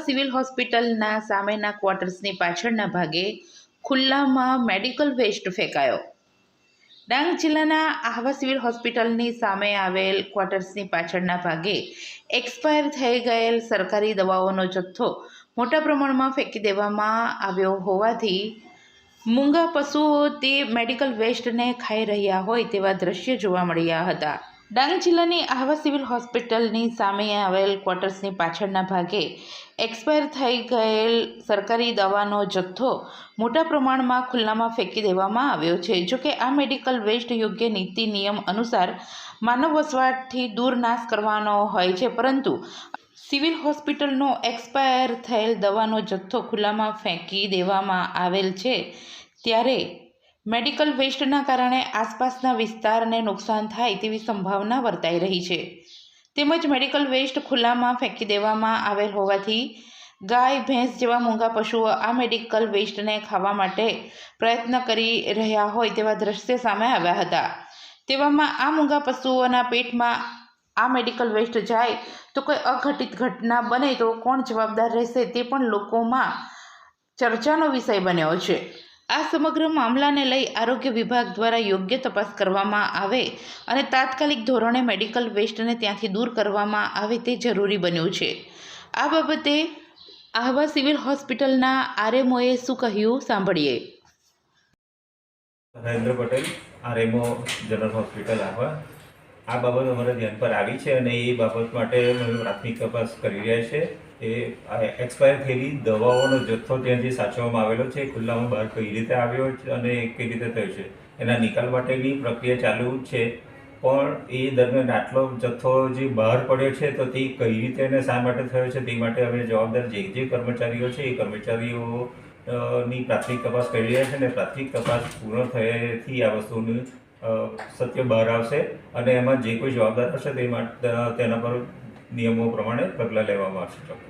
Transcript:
Civil હોસ્પિટલના સામેના ક્વાર્ટર્સની પાછળના ભાગે ખુલ્લામાં મેડિકલ વેસ્ટ ફેંકાયો. ડાંગ જિલ્લાના આહવા સિવિલ હોસ્પિટલની સામે આવેલ ક્વાર્ટર્સની પાછળના ભાગે એક્સપાયર થઈ ગયેલ સરકારી દવાઓનો જથ્થો મોટા પ્રમાણમાં ફેંકી દેવામાં આવ્યો હોવાથી મૂંગા પશુઓ તે મેડિકલ વેસ્ટને ખાઈ રહ્યા હોય તેવા દ્રશ્ય જોવા મળ્યા હતા. ડાંગ જિલ્લાની આહવા સિવિલ હોસ્પિટલની સામે આવેલ ક્વાર્ટર્સની પાછળના ભાગે એક્સપાયર થઈ ગયેલ સરકારી દવાનો જથ્થો મોટા પ્રમાણમાં ખુલ્લામાં ફેંકી દેવામાં આવ્યો છે. જોકે આ મેડિકલ વેસ્ટ યોગ્ય નીતિ નિયમ અનુસાર માનવ વસવાટથી દૂર નાશ કરવાનો હોય છે, પરંતુ સિવિલ હોસ્પિટલનો એક્સપાયર થયેલ દવાનો જથ્થો ખુલ્લામાં ફેંકી દેવામાં આવેલ છે, ત્યારે મેડિકલ વેસ્ટના કારણે આસપાસના વિસ્તારને નુકસાન થાય તેવી સંભાવના વર્તાઈ રહી છે. તેમજ મેડિકલ વેસ્ટ ખુલ્લામાં ફેંકી દેવામાં આવેલ હોવાથી ગાય, ભેંસ જેવા મૂંગા પશુઓ આ મેડિકલ વેસ્ટને ખાવા માટે પ્રયત્ન કરી રહ્યા હોય તેવા દ્રશ્ય સામે આવ્યા હતા. તેવામાં આ મૂંગા પશુઓના પેટમાં આ મેડિકલ વેસ્ટ જાય તો કોઈ અઘટિત ઘટના બને તો કોણ જવાબદાર રહેશે તે પણ લોકોમાં ચર્ચાનો વિષય બન્યો છે. આ સમગ્ર મામલાને લઈ આરોગ્ય વિભાગ દ્વારા યોગ્ય તપાસ કરવામાં આવે અને તાત્કાલિક ધોરણે મેડિકલ વેસ્ટને ત્યાંથી દૂર કરવામાં આવે તે જરૂરી બન્યું છે. આ બાબતે આહવા સિવિલ હોસ્પિટલના આરએમઓએ શું કહ્યું સાંભળીએ. Narendra Patel, RMO general hospital Ahwa. આ બાબત અમારા ધ્યાન પર આવી છે અને એ બાબત માટે અમે પ્રાથમિક તપાસ કરી રહ્યા છે. એ એક્સપાયર થયેલી દવાઓનો જથ્થો ત્યાં જે સાચવવામાં આવેલો છે એ ખુલ્લામાં બહાર કઈ રીતે આવ્યો છે અને કઈ રીતે થયો છે એના નિકાલ માટેની પ્રક્રિયા ચાલુ છે. પણ એ દરમિયાન આટલો જથ્થો જે બહાર પડ્યો છે તો તે કઈ રીતે અને શા માટે થયો છે તે માટે અમે જવાબદાર જે કર્મચારીઓ છે એ કર્મચારીઓની પ્રાથમિક તપાસ કરી રહ્યા છે અને પ્રાથમિક તપાસ પૂર્ણ થયેથી આ વસ્તુનું સત્ય બહાર આવશે અને એમાં જે કોઈ જવાબદાર હશે તે માટે તેના પર નિયમો પ્રમાણે પગલાં લેવામાં આવશે.